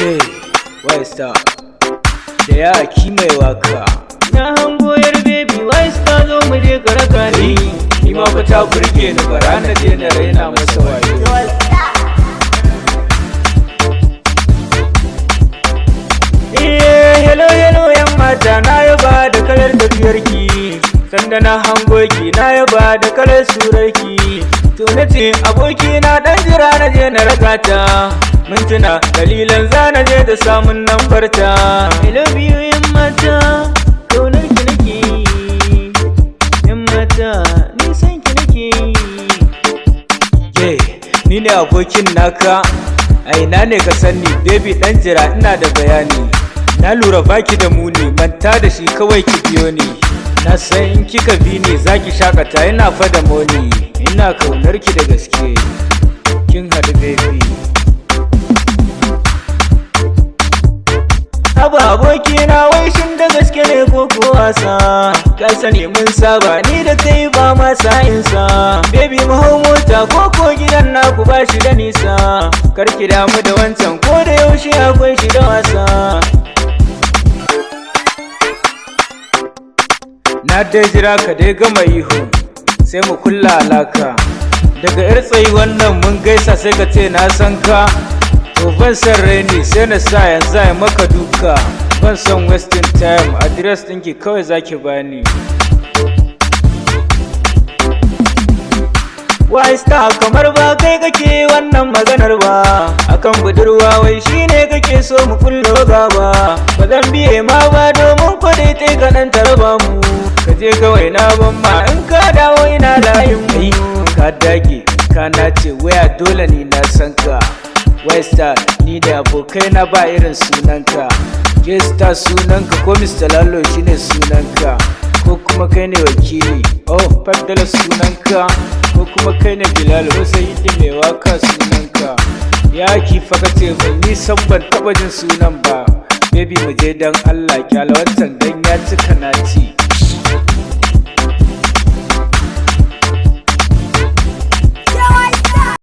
Hey, why star? Da ya aki mai waka. Na hango yar baby wai ta zo mu je ka raka ni. Ni ma fa ta burge ni bara na je na raina masa wayo. Hello yan mata na yaba da kalar tafiyarki, sanda na hango ki na yaba da kalar surarki. To nace aboki na dan jira na je na raka ta, mintuna dalilan za na je da samun nan barta. I love you yan mata, kaunar ki nake yi. Yan mata ni san ki nake yi. Yeah, ni ne abokin naka. A ina ne ka sani baby dan jira ina da bayani. Na lura baki da muni, manta da shi kawai ki biyo ni. Na san in kika bi ni zaki shakata ina fa da moni. Ina kaunar ki da gaske, kin haɗu baby. Haba abokina wai shin da gaske ne ko wasa? Ka sani mun saba ni da kai ba ma sa'insa. Baby mu hau mota ko gidan naku ba shi da nisa. Kar ki damu da wancan ko da yaushe akwai shi da wasa. Na dai jira ka dai gama ihu sai mu kulla alaka. Daga yar tsayi wannan mun gaisa sai ka ce na san ka. To ban san raini sai na sa yanzu ai maka duka. Ban san wasting time, address ɗinki kawai zaki bani. Why star kamar ba kai kake wannan maganar ba, akan budurwa wai shine kake so mu kullo gaba. Ba zan biye ma ba domin kwadai tai ka dan tarba mu. Ka je kawai na ban ma in ka dawo ina layin mu. Ka dage ka nace waya dole ni na san ka. Why star ni da abokai na ba irin sunanka. Ke star sunanka ko Mr. Lalo shine sunanka, ko kuma kai ne wakili. Oh, Fadala sunanka, ko kuma kai ne Bilal Hussein mai waka sunanka. Ya ki faka ce mai nisan ban taba jin sunan ba. Baby mu je dan Allah kyala wancan dan ya cika naci.